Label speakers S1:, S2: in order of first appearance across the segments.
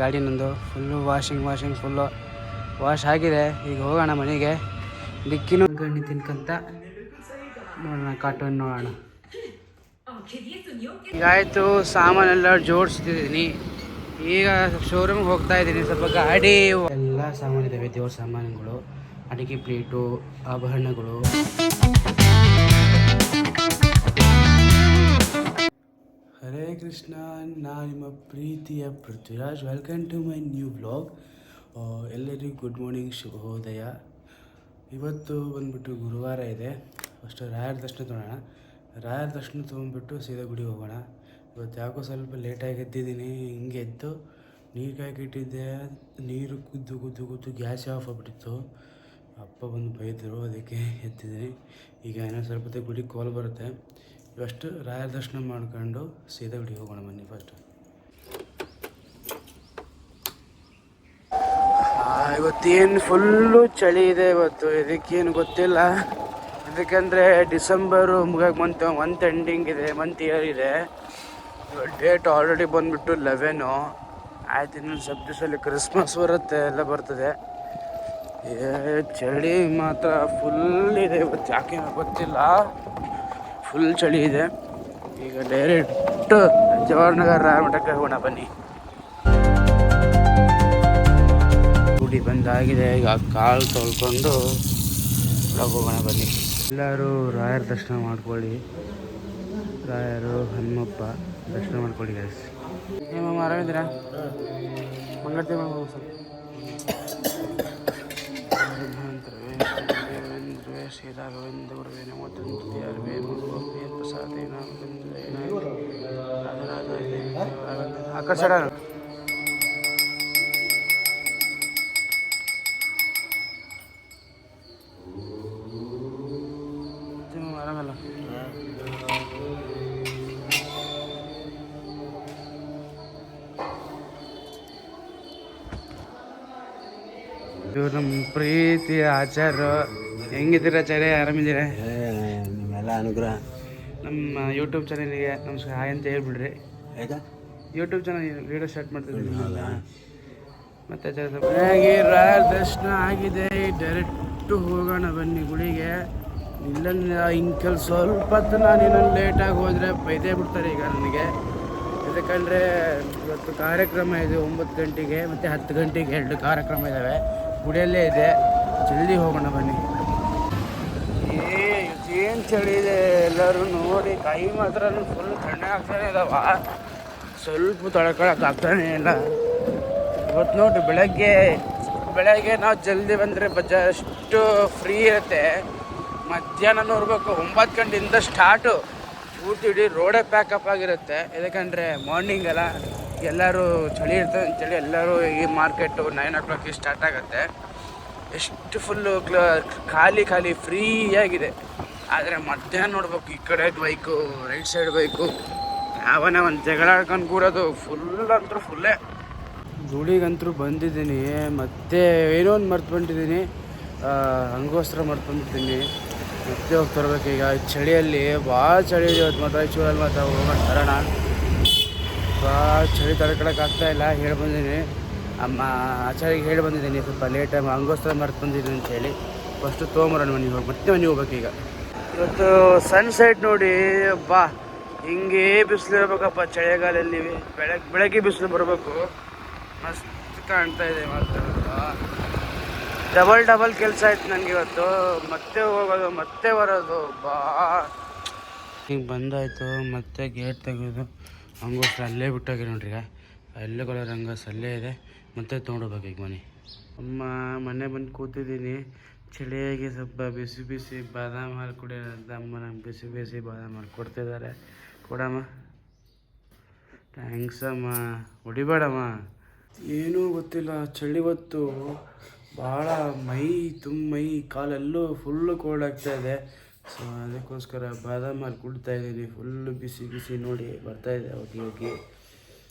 S1: ಗಾಡಿ ನಂದು full washing full wash ಆಗಿದೆ. ಈಗ ಹೋಗೋಣ ಮನೆಗೆ. ಡಿಕ್ಕಿನೂ ಗಣ್ಣಿ ತಿನ್ಕಂತ ನೋಡೋಣ, ಕಾರ್ಟೂನ್ ನೋಡೋಣ. ಈಗ ಆಯಿತು, ಸಾಮಾನೆಲ್ಲ ಜೋಡಿಸ್ತಿದ್ದೀನಿ. ಈಗ ಶೋರೂಮ್ಗೆ ಹೋಗ್ತಾ ಇದ್ದೀನಿ. ಸ್ವಲ್ಪ ಗಾಡಿ ಎಲ್ಲ ಸಾಮಾನು ಇದ್ದಾವೆ, ದೇವ್ರ ಸಾಮಾನುಗಳು, ಅಡಿಗೆ ಪ್ಲೇಟು, ಆಭರಣಗಳು. ಹರೇ ಕೃಷ್ಣ, ನಾನು ನಿಮ್ಮ ಪ್ರೀತಿಯ Prithviraj. Welcome to my new vlog. ಎಲ್ಲರಿಗೂ ಗುಡ್ ಮಾರ್ನಿಂಗ್, ಶುಭೋದಯ. ಇವತ್ತು ಬಂದುಬಿಟ್ಟು ಗುರುವಾರ ಇದೆ. ಫಸ್ಟು ರಾಯರ ದರ್ಶನ ತೊಗೊಳ್ಳೋಣ. ರಾಯರ ದರ್ಶನ ತೊಗೊಂಡ್ಬಿಟ್ಟು ಸೀದಾ ಗುಡಿಗೆ ಹೋಗೋಣ. ಇವತ್ತು ಯಾಕೋ ಸ್ವಲ್ಪ ಲೇಟಾಗಿ ಎದ್ದಿದ್ದೀನಿ. ಹಿಂಗೆ ಎದ್ದು ನೀರು ಕಾಯ್ಕಿಟ್ಟಿದ್ದೆ. ನೀರು ಕುದ್ದು ಗ್ಯಾಸ್ ಆಫ್ ಆಗಿಬಿಟ್ಟಿತ್ತು. ಅಪ್ಪ ಬಂದು ಬೈದರು, ಅದಕ್ಕೆ ಎದ್ದಿದ್ದೀನಿ. ಈಗ ಏನೋ ಸ್ವಲ್ಪ ಹೊತ್ತಿಗೆ ಗುಡಿಗೆ ಕಾಲ್ ಬರುತ್ತೆ. ಇವಷ್ಟು ರಾಯರ ದರ್ಶನ ಮಾಡ್ಕೊಂಡು ಸೀದಾ ಗುಡಿಗೆ ಹೋಗೋಣ. ಬನ್ನಿ ಫಸ್ಟು. ಇವತ್ತೇನು ಫುಲ್ಲು ಚಳಿ ಇದೆ ಇವತ್ತು. ಇದಕ್ಕೇನು ಗೊತ್ತಿಲ್ಲ. ಇದಕ್ಕೆಂದರೆ ಡಿಸೆಂಬರು ಮುಗಿಯೋಕೆ ಮಂತ್ ಎಂಡಿಂಗ್ ಇದೆ, ಮಂತ್ ಇಯರ್ ಇದೆ. ಡೇಟ್ ಆಲ್ರೆಡಿ ಬಂದುಬಿಟ್ಟು 11. ಆಯ್ತು, ಇನ್ನೊಂದು ಸ್ವಲ್ಪ ದಿವಸದಲ್ಲಿ ಕ್ರಿಸ್ಮಸ್ ಬರುತ್ತೆ, ಎಲ್ಲ ಬರ್ತದೆ. ಚಳಿ ಮಾತ್ರ ಫುಲ್ ಇದೆ ಇವತ್ತು. ಯಾಕೆ ಗೊತ್ತಿಲ್ಲ, ಫುಲ್ ಚಳಿ ಇದೆ. ಈಗ ಡೈರೆಕ್ಟ್ ಜವಾಹರ್ನಗರ ಮಠಕ್ಕೆ ಹೋಗೋಣ ಬನ್ನಿ. ಗುಡಿ ಬಂದಾಗಿದೆ. ಈಗ ಕಾಲು ತೊಳ್ಕೊಂಡು ಹೋಗೋಣ ಬನ್ನಿ. ಎಲ್ಲರೂ ರಾಯರ ದರ್ಶನ ಮಾಡ್ಕೊಳ್ಳಿ. ರಾಯರು, ಹನುಮಪ್ಪ ದರ್ಶನ ಮಾಡ್ಕೊಳ್ಳಿ ಗೈಸ್. ಏಮಮ್ಮ ಆರಾಮಿದ್ದೀರಾ? ಮಂಗಳಾರತಿ ಮಾಡ್ಬೋದು ಸರ್. ಶ್ರೀರಾ ಗೋವಿಂದ ಗುರುವೇ ನಮೋ ತಂತ್ರೇ ಅರ್ವೇ ಮುರುವೇ ಪ್ರಸಾದೇ ಆಕರ್ಷಣ. ಆರಾಮಲ್ಲ? ಇವ್ರು ನಮ್ಮ ಪ್ರೀತಿಯ ಆಚಾರ್ಯ. ಹೆಂಗಿದ್ದೀರ ಆಚಾರ್ಯ? ಆರಾಮಿದ್ದೀರಾ? ನಿಮ್ಮೆಲ್ಲ ಅನುಗ್ರಹ. ನಮ್ಮ ಯೂಟ್ಯೂಬ್ ಚಾನಲ್ಗೆ ನಮಸ್ಕಾರ, ಹಾಯ್ ಅಂತ ಹೇಳ್ಬಿಡ್ರಿ. ಆಯ್ತಾ? ಯೂಟ್ಯೂಬ್ ಚಾನಲ್ ವೀಡಿಯೋ ಸ್ಟಾರ್ಟ್ ಮಾಡ್ತಿದ್ದೀನಿ. ಮತ್ತೆ ಮನೆಯಾಗಿ ರಾಯರ ದರ್ಶನ ಆಗಿದೆ. ಡೈರೆಕ್ಟು ಹೋಗೋಣ ಬನ್ನಿ ಗುಡಿಗೆ. ಇಲ್ಲಿಂದ ಇನ್ಕಲ್ ಸ್ವಲ್ಪ ಹೊತ್ತು ನಾನು ಇನ್ನೊಂದು ಲೇಟಾಗಿ ಹೋದರೆ ಬೈದೇ ಬಿಡ್ತಾರೆ ಈಗ ನನಗೆ. ಯಾಕಂದರೆ ಇವತ್ತು ಕಾರ್ಯಕ್ರಮ ಇದೆ 9 ಗಂಟೆಗೆ ಮತ್ತು 10 ಗಂಟೆಗೆ 2 ಕಾರ್ಯಕ್ರಮ ಇದ್ದಾವೆ. ಗುಡಿಯಲ್ಲೇ ಇದೆ. ಜಲ್ದಿ ಹೋಗೋಣ ಬನ್ನಿ. ಏನು ಚಳಿ ಇದೆ, ಎಲ್ಲರೂ ನೋಡಿ. ಕೈ ಮಾತ್ರ ಫುಲ್ ತಣ್ಣಗೆ ಆಗ್ತಾನೆ ಇದ್ದಾವ, ಸ್ವಲ್ಪ ತೊಳ್ಕೊಳಕ್ಕೆ ಆಗ್ತಾನೆ ಇಲ್ಲ. ಇವತ್ತು ನೋಡಿ, ಬೆಳಗ್ಗೆ ನಾವು ಜಲ್ದಿ ಬಂದರೆ ಅಷ್ಟು ಫ್ರೀ ಇರುತ್ತೆ. ಮಧ್ಯಾಹ್ನ ನೋಡ್ಬೇಕು, 9 ಗಂಟೆಯಿಂದ ಸ್ಟಾರ್ಟು. ಪೂರ್ತಿ ಇಡೀ ರೋಡೇ ಪ್ಯಾಕಪ್ ಆಗಿರುತ್ತೆ. ಯಾಕಂದರೆ ಮಾರ್ನಿಂಗ್ ಅಲ್ಲ, ಎಲ್ಲರೂ ಚಳಿ ಇರ್ತದೆ ಅಂತೇಳಿ ಎಲ್ಲರೂ ಈ ಮಾರ್ಕೆಟು 9 o'clock ಸ್ಟಾರ್ಟ್ ಆಗುತ್ತೆ. ಎಷ್ಟು ಫುಲ್ಲು ಖಾಲಿ ಫ್ರೀಯಾಗಿದೆ. ಆದರೆ ಮಧ್ಯಾಹ್ನ ನೋಡ್ಬೇಕು, ಈ ಕಡೆ ಬೈಕು, ರೈಟ್ ಸೈಡ್ ಬೈಕು, ಯಾವನೇ ಒಂದು ಜಗಳ ಆಡ್ಕೊಂಡು ಕೂರೋದು. ಫುಲ್ಲೇ ಗುಡಿಗಂತೂ ಬಂದಿದ್ದೀನಿ. ಮತ್ತೆ ಏನೋ ಒಂದು ಮರ್ತು ಬಂದಿದ್ದೀನಿ, ಅಂಗೋಸ್ತ್ರ ಮರ್ತು ಬಂದಿದ್ದೀನಿ. ಮತ್ತೆ ಹೋಗಿ ತರಬೇಕು. ಈಗ ಚಳಿಯಲ್ಲಿ ಭಾಳ ಚಳಿ ಇದೆ ಇವತ್ತು. ಮಾತ್ರ ಚೂರಲ್ಲಿ ಮಾತ್ರ ಹೋಗೋಣ ತರೋಣ. ಭಾಳ ಚಳಿ ತಡ್ಕೊಳಕ್ಕಾಗ್ತಾಯಿಲ್ಲ. ಹೇಳಿ ಬಂದಿದ್ದೀನಿ, ಅಮ್ಮ ಆಚಾರ್ಯಗೆ ಹೇಳಿ ಬಂದಿದ್ದೀನಿ, ಸ್ವಲ್ಪ ಲೇಟಾಗಿ ಅಂಗೋಸ್ತ್ರ ಮರ್ತು ಬಂದಿದ್ದೀನಿ ಅಂತೇಳಿ. ಫಸ್ಟು ತೊಗೊಂಬರೋಣ ಮನೆಗೆ ಹೋಗಿ, ಮತ್ತೆ ಮನೆಗೆ ಹೋಗ್ಬೇಕು. ಈಗ ಇವತ್ತು ಸನ್ಸೆಟ್ ನೋಡಿ, ಬಾ ಹಿಂಗೆ ಬಿಸಿಲು ಇರಬೇಕಪ್ಪ ಚಳಿಗಾಲದಲ್ಲಿ. ಬೆಳಗ್ಗೆ ಬಿಸಿಲು ಬರಬೇಕು. ಮಸ್ತ್ ಕಾಣ್ತಾ ಇದೆ. ಮಾತ್ರ ಡಬಲ್ ಕೆಲಸ ಆಯ್ತು ನನಗೆ ಇವತ್ತು. ಮತ್ತೆ ಹೋಗೋದು, ಮತ್ತೆ ಬರೋದು. ಬಾ ಹಿಂಗೆ ಬಂದಾಯಿತು. ಮತ್ತೆ ಗೇಟ್ ತೆಗೆದು ಅಂಗೋಸ್ತ್ರ ಅಲ್ಲೇ ಬಿಟ್ಟೋಗಿ ನೋಡ್ರಿ. ಅಲ್ಲೇ ಕಲರ್ ಅಂಗೋಸ್ ಅಲ್ಲೇ ಇದೆ. ಮತ್ತೆ ತೊಗೊಂಡೋಗ್ಬೇಕು ಈಗ ಮನೆ. ಅಮ್ಮ ಮನೆ ಬಂದು ಕೂತಿದ್ದೀನಿ. ಚಳಿಯಾಗಿ ಸ್ವಲ್ಪ ಬಿಸಿ ಬಾದಾಮ್ ಹಾಲು ಕುಡಿಯೋದಂತ ಅಮ್ಮ ನಂಗೆ ಬಿಸಿ ಬಾದಾಮ್ ಹಾಲು ಕೊಡ್ತಿದ್ದಾರೆ. ಕೊಡಮ್ಮ. ಥ್ಯಾಂಕ್ಸ್ ಅಮ್ಮ. ಹೊಡಿಬೇಡಮ್ಮ. ಏನೂ ಗೊತ್ತಿಲ್ಲ, ಚಳಿ ಹೊತ್ತು ಭಾಳ ಮೈ ಕಾಲೆಲ್ಲೂ ಫುಲ್ಲು ಕೋಲ್ಡ್ ಆಗ್ತಾಯಿದೆ. ಸೊ ಅದಕ್ಕೋಸ್ಕರ ಬಾದಾಮ್ ಹಾಲು ಕುಡ್ತಾಯಿದ್ದೀನಿ. ಫುಲ್ಲು ಬಿಸಿ ನೋಡಿ ಬರ್ತಾಯಿದೆ. ಹೋಗಿ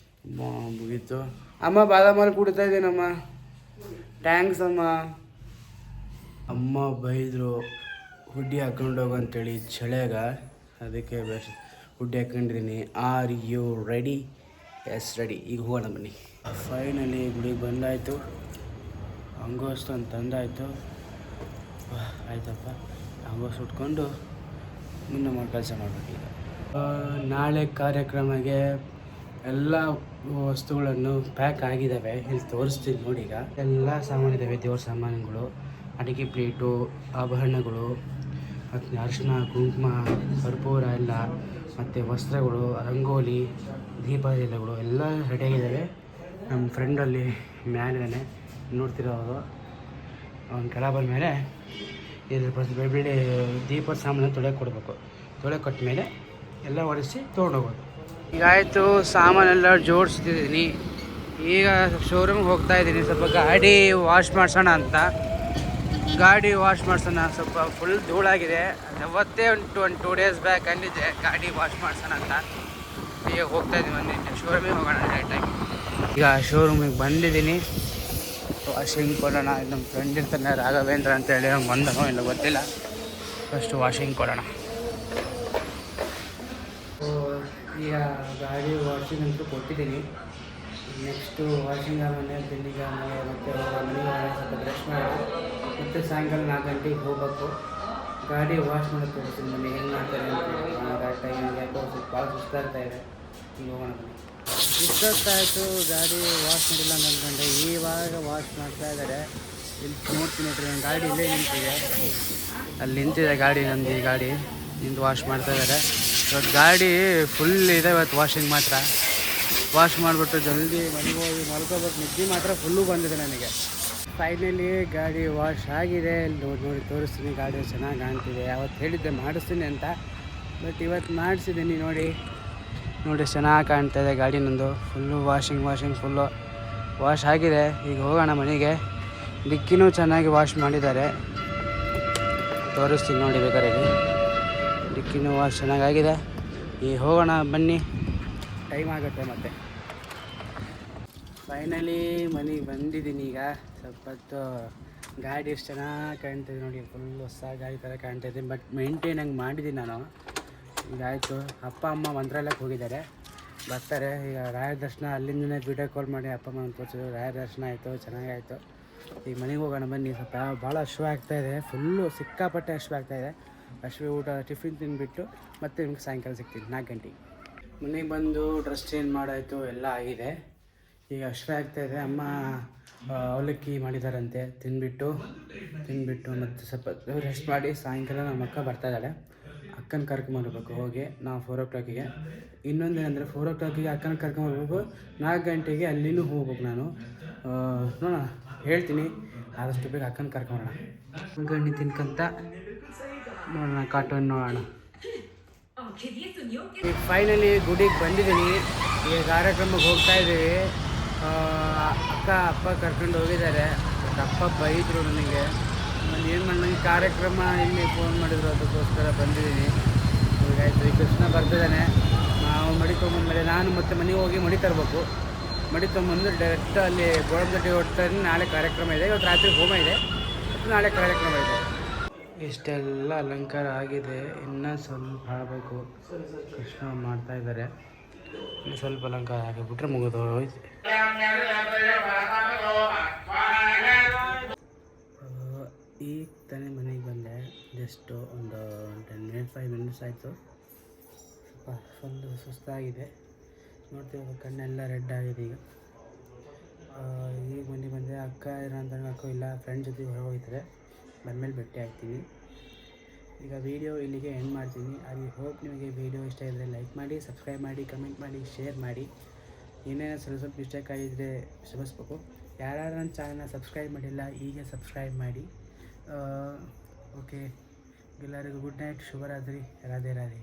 S1: ಮುಗೀತು. ಅಮ್ಮ ಬಾದಾಮ್ ಹಾಲು ಕುಡಿತಾ ಇದ್ದೀನಮ್ಮ. ಥ್ಯಾಂಕ್ಸ್ ಅಮ್ಮ. ಅಮ್ಮ ಬೈದರು ಹುಡ್ಡಿ ಹಾಕ್ಕೊಂಡು ಹೋಗು ಅಂತೇಳಿ ಚಳಿಯಾಗ. ಅದಕ್ಕೆ ಹುಡ್ಡಿ ಹಾಕ್ಕೊಂಡಿದ್ದೀನಿ. Are you ready? Yes ready. ಈಗ ಹೋಗೋಣ ಬನ್ನಿ. ಫೈನಲಿ ಗುಡಿಗೆ ಬಂದಾಯಿತು. ಅಂಗೋಷ್ಟು ಒಂದು ತಂದಾಯಿತು. ಆಯ್ತಪ್ಪ, ಅಂಗೋಷ್ಟು ಉಟ್ಕೊಂಡು ಮುಂದೆ ಕೆಲಸ ಮಾಡಬೇಕೀಗ. ನಾಳೆ ಕಾರ್ಯಕ್ರಮಕ್ಕೆ ಎಲ್ಲ ವಸ್ತುಗಳನ್ನು ಪ್ಯಾಕ್ ಆಗಿದ್ದಾವೆ. ಇಲ್ಲಿ ತೋರಿಸ್ತೀನಿ ನೋಡಿ. ಈಗ ಎಲ್ಲ ಸಾಮಾನಿದ್ದಾವೆ, ದೇವ್ರ ಸಾಮಾನುಗಳು, ಅಡಿಗೆ ಪ್ಲೇಟು, ಆಭರಣಗಳು, ಮತ್ತು ಅರಿಶಿನ ಕುಂಕುಮ ಕರ್ಪೂರ ಎಲ್ಲ, ಮತ್ತು ವಸ್ತ್ರಗಳು, ರಂಗೋಲಿ, ದೀಪದೆಲೆಗಳು ಎಲ್ಲ ರೆಡಿಯಾಗಿದ್ದಾವೆ. ನಮ್ಮ ಫ್ರೆಂಡಲ್ಲಿ ಮ್ಯಾಲೆ ನೋಡ್ತಿರೋದು ಅವ್ನು ಕೆಳ ಬಂದ ಮೇಲೆ ಇದ್ರ ಬೆಳ್ಳಿ ದೀಪದ ಸಾಮಾನು ತೊಳೆಗೆ ಕೊಡಬೇಕು. ತೊಳೆಗೆ ಕೊಟ್ಟ ಮೇಲೆ ಎಲ್ಲ ಒರೆಸಿ ತೊಗೊಂಡೋಗೋದು. ಈಗ ಆಯಿತು, ಸಾಮಾನೆಲ್ಲ ಜೋಡಿಸ್ತಿದ್ದೀನಿ. ಈಗ ಶೋರೂಮ್ಗೆ ಹೋಗ್ತಾ ಇದ್ದೀನಿ. ಸ್ವಲ್ಪ ಗಾಡಿ ವಾಶ್ ಮಾಡಿಸೋಣ ಅಂತ. ಗಾಡಿ ವಾಶ್ ಮಾಡಿಸೋಣ, ಸ್ವಲ್ಪ ಫುಲ್ ಧೂಳಾಗಿದೆ. ಅವತ್ತೇ ಒಂದು 2 ಡೇಸ್ ಬ್ಯಾಕ್ ಅಂದಿದ್ದೆ ಗಾಡಿ ವಾಶ್ ಮಾಡಿಸೋಣ ಅಂತ. ಈಗ ಹೋಗ್ತಾ ಇದ್ದೀನಿ, ಬಂದಿದ್ದೀನಿ ಶೋರೂಮಿಗೆ ಹೋಗೋಣ ಡೈರೆಕ್ಟಾಗಿ. ಈಗ ಶೋರೂಮಿಗೆ ಬಂದಿದ್ದೀನಿ. ವಾಷಿಂಗ್ ಕೊಡೋಣ. ನಮ್ಮ ಫ್ರೆಂಡ್ ಇರ್ತಾನೆ ರಾಘವೇಂದ್ರ ಅಂತೇಳಿ, ಅವ್ನು ಬಂದನೋ ಇಲ್ಲ ಗೊತ್ತಿಲ್ಲ. ಫಸ್ಟು ವಾಷಿಂಗ್ ಕೊಡೋಣ. ಈಗ ಗಾಡಿ ವಾಷಿಂಗ್ ಅಂತೂ ಕೊಟ್ಟಿದ್ದೀನಿ. ನೆಕ್ಸ್ಟು ವಾಷಿಂಗ್ ಆಮೇಲೆ ಬೆನ್ನಿಗೆ ಆಮೇಲೆ ಮತ್ತು ಮನೆಗೆ ಸ್ವಲ್ಪ ಬ್ರಷ್ ಮಾಡಿ ಮತ್ತು ಸಾಯಂಕಾಲ 4 ಗಂಟೆಗೆ ಹೋಗ್ಬೇಕು. ಗಾಡಿ ವಾಶ್ ಮಾಡೋಕ್ಕೆ ತೋರಿಸ್ತೀನಿ ಮನೆ ಹೆಂಗೆ ಮಾಡ್ತಾರೆ ಅಂತ. ಯಾಕೋ ಭಾಳ ಸುಸ್ತಾಗ್ತಾಯಿದೆ. ಈಗ ಹೋಗೋಣ. ಇಷ್ಟೊತ್ತಾಯಿತು ಗಾಡಿ ವಾಶ್ ಮಾಡಿಲ್ಲ ಅಂತ ಅಂದ್ಕೊಂಡೆ. ಇವಾಗ ವಾಶ್ ಮಾಡ್ತಾ ಇದ್ದಾರೆ. ಇಲ್ಲಿ ನೋಡ್ತೀನಿ ನೋಡ್ರಿ, ನನ್ನ ಗಾಡಿ ಇಲ್ಲೇ ನಿಂತಿದೆ. ಅಲ್ಲಿ ನಿಂತಿದೆ ಗಾಡಿ, ನಂದು ಈ ಗಾಡಿ ನಿಂತು ವಾಶ್ ಮಾಡ್ತಾ ಇದ್ದಾರೆ. ಇವತ್ತು ಗಾಡಿ ಫುಲ್ ಇದೆ. ಇವತ್ತು ವಾಷಿಂಗ್ ಮಾತ್ರ ವಾಶ್ ಮಾಡಿಬಿಟ್ಟು ಜಲ್ದಿ ಮನೆಗೆ ಹೋಗಿ ಮಲ್ಕೋಬೇಕು. ನಿದ್ದೆ ಮಾತ್ರ ಫುಲ್ಲು ಬಂದಿದೆ ನನಗೆ. ಫೈನಲಿ ಗಾಡಿ ವಾಶ್ ಆಗಿದೆ. ನೋಡಿ ತೋರಿಸ್ತೀನಿ. ಗಾಡಿ ಚೆನ್ನಾಗಿ ಕಾಣ್ತಿದೆ. ಯಾವತ್ತು ಹೇಳಿದ್ದೆ ಮಾಡಿಸ್ತೀನಿ ಅಂತ, ಬಟ್ ಇವತ್ತು ಮಾಡಿಸಿದ್ದೀನಿ. ನೋಡಿ ಚೆನ್ನಾಗಿ ಕಾಣ್ತಾಯಿದೆ ಗಾಡಿ ನಂದು. ಫುಲ್ಲು ವಾಷಿಂಗ್ ಫುಲ್ಲು ವಾಶ್ ಆಗಿದೆ. ಈಗ ಹೋಗೋಣ ಮನೆಗೆ. ಡಿಕ್ಕಿನೂ ಚೆನ್ನಾಗಿ ವಾಶ್ ಮಾಡಿದ್ದಾರೆ, ತೋರಿಸ್ತೀನಿ ನೋಡಿ ಬೇಕಾದ್ರೆ. ಡಿಕ್ಕಿನೂ ವಾಶ್ ಚೆನ್ನಾಗಾಗಿದೆ. ಈಗ ಹೋಗೋಣ ಬನ್ನಿ, ಟೈಮ್ ಆಗುತ್ತೆ ಮತ್ತೆ. ಫೈನಲಿ ಮನೆಗೆ ಬಂದಿದ್ದೀನಿ. ಈಗ ಸ್ವಲ್ಪ ಹೊತ್ತು ಗಾಡಿ ಎಷ್ಟು ಚೆನ್ನಾಗಿ ಕಾಣ್ತಿದೆ ನೋಡಿ. ಫುಲ್ ಹೊಸ ಗಾಡಿ ಥರ ಕಾಣ್ತಾಯಿದೆ, ಬಟ್ ಮೇಂಟೈನ್ ಹಂಗೆ ಮಾಡಿದ್ದೀನಿ ನಾನು. ಇದಾಯಿತು. ಅಪ್ಪ ಅಮ್ಮ ಮಂತ್ರಾಲಯಕ್ಕೆ ಹೋಗಿದ್ದಾರೆ, ಬರ್ತಾರೆ. ಈಗ ರಾಯರ ದರ್ಶನ ಅಲ್ಲಿಂದನೇ ವಿಡಿಯೋ ಕಾಲ್ ಮಾಡಿ ಅಪ್ಪ ಅಮ್ಮನ ತೋರಿಸಿದ್ರು. ರಾಯರ ದರ್ಶನ ಆಯಿತು, ಚೆನ್ನಾಗಾಯಿತು. ಈಗ ಮನೆಗೆ ಹೋಗೋಣ ಬನ್ನಿ. ಸ್ವಲ್ಪ ಭಾಳ ಹಶ್ವ ಆಗ್ತಾಯಿದೆ, ಫುಲ್ಲು ಸಿಕ್ಕಾಪಟ್ಟೆ ಹಶ್ವ ಆಗ್ತಾಯಿದೆ. ಹಶ್ವೆ ಊಟ ಟಿಫಿನ್ ತಿಂದುಬಿಟ್ಟು ಮತ್ತೆ ನಿಮ್ಗೆ ಸಾಯಂಕಾಲ ಸಿಗ್ತೀನಿ 4 ಗಂಟೆಗೆ. ಮನೆಗೆ ಬಂದು ಡ್ರೆಸ್ ಚೇಂಜ್ ಮಾಡಾಯಿತು, ಎಲ್ಲ ಆಗಿದೆ. ಈಗ ಹಶ್ವೆ ಆಗ್ತಾಯಿದೆ. ಅಮ್ಮ ಅವಲಕ್ಕಿ ಮಾಡಿದಾರಂತೆ, ತಿಂದುಬಿಟ್ಟು ಮತ್ತು ಸ್ವಲ್ಪ ರೆಸ್ಟ್ ಮಾಡಿ ಸಾಯಂಕಾಲ ನಮ್ಮ ಅಕ್ಕ ಬರ್ತಾಯಿದ್ದಾಳೆ. ಅಕ್ಕನ ಕರ್ಕೊಂಬರ್ಬೇಕು ಹೋಗಿ ನಾವು 4 o'clockಗೆ. ಇನ್ನೊಂದೇನೆಂದರೆ 4 o'clockಗೆ ಅಕ್ಕನ ಕರ್ಕೊಂಬರ್ಬೇಕು. 4 ಗಂಟೆಗೆ ಅಲ್ಲಿನೂ ಹೋಗ್ಬೇಕು ನಾನು. ನೋಡೋಣ, ಹೇಳ್ತೀನಿ. ಆದಷ್ಟು ಬೇಗ ಅಕ್ಕನ ಕರ್ಕೊಂಬರೋಣ. ಗಂಡಿ ತಿನ್ಕೊಂತ ನೋಡೋಣ, ಕಾರ್ಟೂನ್ ನೋಡೋಣ. ಈಗ ಫೈನಲಿ ಗುಡಿಗೆ ಬಂದಿದ್ದೀನಿ. ಈಗ ಕಾರ್ಯಕ್ರಮಕ್ಕೆ ಹೋಗ್ತಾ ಇದ್ದೀವಿ. ಅಪ್ಪ ಕರ್ಕೊಂಡು ಹೋಗಿದ್ದಾರೆ. ಅಪ್ಪ ಬೈದರು ನನಗೆ. ನಾನು ಏನು ಮಾಡಿ, ನನಗೆ ಕಾರ್ಯಕ್ರಮ ಇಲ್ಲಿ ಫೋನ್ ಮಾಡಿದ್ರು, ಅದಕ್ಕೋಸ್ಕರ ಬಂದಿದ್ದೀನಿ. ಈಗಾಯಿತು. ಈ ಕೃಷ್ಣ ಬರ್ತಿದ್ದಾನೆ. ನಾವು ಮಡಿ ತೊಗೊಂಬಂದ್ಮೇಲೆ ನಾನು ಮತ್ತೆ ಮನೆಗೆ ಹೋಗಿ ಮಡಿ ತರಬೇಕು. ಮಡಿ ತೊಗೊಂಬಂದು ಡೈರೆಕ್ಟ್ ಅಲ್ಲಿ ಗೋಳಂದಟ್ಟಿ ಹೊಡ್ತಾನೆ. ನಾಳೆ ಕಾರ್ಯಕ್ರಮ ಇದೆ. ಇವತ್ತು ರಾತ್ರಿ ಹೋಮ ಇದೆ, ನಾಳೆ ಕಾರ್ಯಕ್ರಮ ಇದೆ. ಇಷ್ಟೆಲ್ಲ ಅಲಂಕಾರ ಆಗಿದೆ. ಇನ್ನೂ ಸ್ವಲ್ಪ ಆಗಬೇಕು. ಕೃಷ್ಣ ಮಾಡ್ತಾಯಿದ್ದಾರೆ. ಇನ್ನು ಸ್ವಲ್ಪ ಅಲಂಕಾರ ಆಗಿಬಿಟ್ರೆ ಮುಗಿದು ಹೋಯ್ತು. ಈಗ ತಾನೇ ಮನೆಗೆ ಬಂದೆ. ಜಸ್ಟು ಒಂದು 5 ಮಿನಿಟ್ಸ್ ಆಯಿತು. ಸ್ವಲ್ಪ ಫುಲ್ಲು ಸುಸ್ತಾಗಿದೆ. ನೋಡ್ತೀವಿ, ಕಣ್ಣೆಲ್ಲ ರೆಡ್ ಆಗಿದೆ. ಈಗ ಮನೆಗೆ ಬಂದೆ. ಅಕ್ಕ ಏನಂತ ಅಕ್ಕ ಇಲ್ಲ, ಫ್ರೆಂಡ್ ಜೊತೆ ಹೊರಗೆ ಹೋಗ್ತಾರೆ. ಬಂದಮೇಲೆ ಭೇಟಿ ಆಗ್ತೀವಿ. ಈಗ ವೀಡಿಯೋ ಇಲ್ಲಿಗೆ ಎಂಡ್ ಮಾಡ್ತೀನಿ. ಐ ಹೋಪ್ ನಿಮಗೆ ವೀಡಿಯೋ ಇಷ್ಟ ಇದ್ದರೆ ಲೈಕ್ ಮಾಡಿ, ಸಬ್ಸ್ಕ್ರೈಬ್ ಮಾಡಿ, ಕಮೆಂಟ್ ಮಾಡಿ, ಶೇರ್ ಮಾಡಿ. ಏನೇನು ಸ್ವಲ್ಪ ಮಿಸ್ಟೇಕ್ ಆಗಿದ್ದರೆ ಕ್ಷಮಿಸ್ಬೇಕು. ಯಾರು ನನ್ನ ಚಾನಲ್ನ ಸಬ್ಸ್ಕ್ರೈಬ್ ಮಾಡಿಲ್ಲ, ಈಗ ಸಬ್ಸ್ಕ್ರೈಬ್ ಮಾಡಿ. ಓಕೆ, ಎಲ್ಲರಿಗೂ ಗುಡ್ ನೈಟ್, ಶುಭರಾತ್ರಿ, ರಾಧೆ ರಾಧೆ.